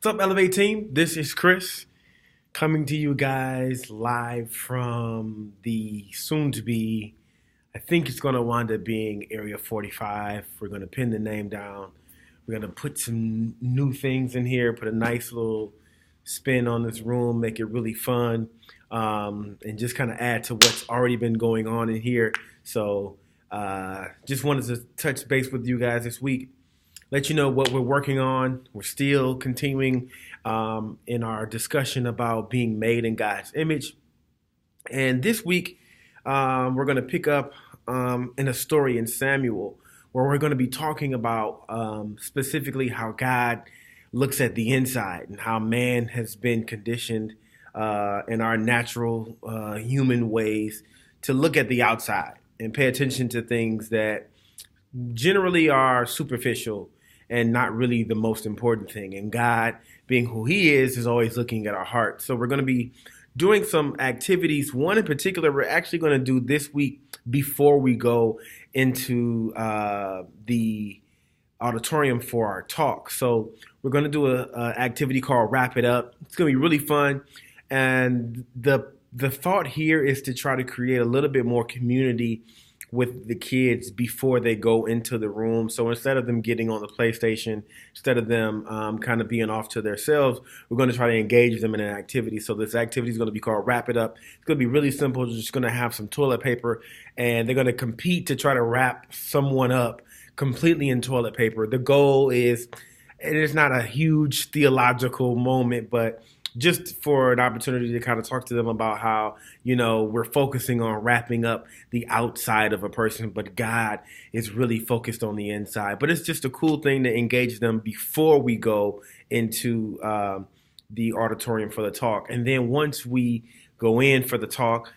What's up, Elevate team? This is Chris coming to you guys live from the soon to be, I think it's going to wind up being Area 45. We're going to pin the name down. We're going to put some new things in here, put a nice little spin on this room, make it really fun, and just kind of add to what's already been going on in here. So, just wanted to touch base with you guys this week, let you know what we're working on. We're still continuing in our discussion about being made in God's image. And this week, we're going to pick up in a story in Samuel where we're going to be talking about specifically how God looks at the inside and how man has been conditioned in our natural human ways to look at the outside and pay attention to things that generally are superficial and not really the most important thing. And God, being who He is always looking at our heart. So we're going to be doing some activities. One in particular, we're actually going to do this week before we go into the auditorium for our talk. So we're going to do an activity called Wrap It Up. It's going to be really fun. And the thought here is to try to create a little bit more community with the kids before they go into the room. So instead of them getting on the PlayStation, instead of them kind of being off to themselves, we're going to try to engage them in an activity. So this activity is going to be called Wrap It Up. It's going to be really simple. You're just going to have some toilet paper, and they're going to compete to try to wrap someone up completely in toilet paper. The goal is, it is not a huge theological moment, but just for an opportunity to kind of talk to them about how, we're focusing on wrapping up the outside of a person, but God is really focused on the inside. But it's just a cool thing to engage them before we go into the auditorium for the talk. And then once we go in for the talk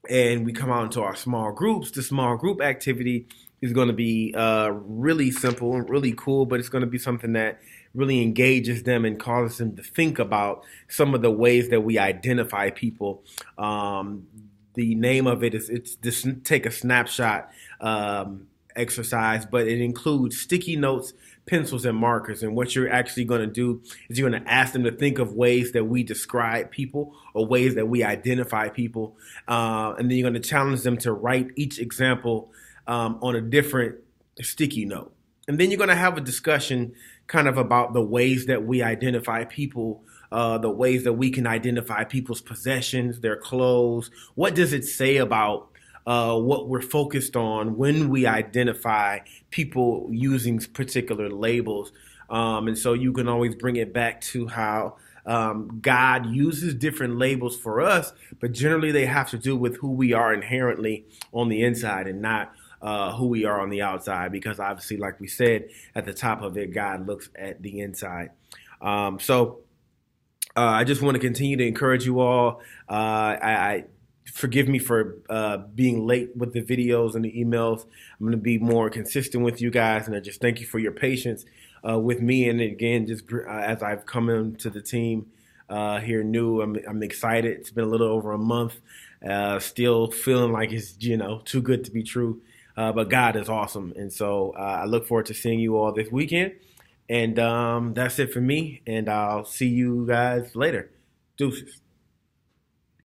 and we come out into our small groups, the small group activity is going to be really simple and really cool, but it's going to be something that really engages them and causes them to think about some of the ways that we identify people. The name of it is, it's this take a snapshot exercise, but it includes sticky notes, pencils, and markers. And what you're actually going to do is you're going to ask them to think of ways that we describe people or ways that we identify people. And then you're going to challenge them to write each example on a different sticky note. And then you're going to have a discussion kind of about the ways that we identify people, the ways that we can identify people's possessions, their clothes. What does it say about what we're focused on when we identify people using particular labels? And so you can always bring it back to how God uses different labels for us, but generally they have to do with who we are inherently on the inside and not who we are on the outside, because obviously, like we said at the top of it, God looks at the inside. So I just want to continue to encourage you all. I forgive me for being late with the videos and the emails. I'm going to be more consistent with you guys, and I just thank you for your patience with me. And again, just as I've come into the team here new, I'm excited. It's been a little over a month. Still feeling like it's too good to be true. But God is awesome. And so I look forward to seeing you all this weekend. And that's it for me. And I'll see you guys later. Deuces.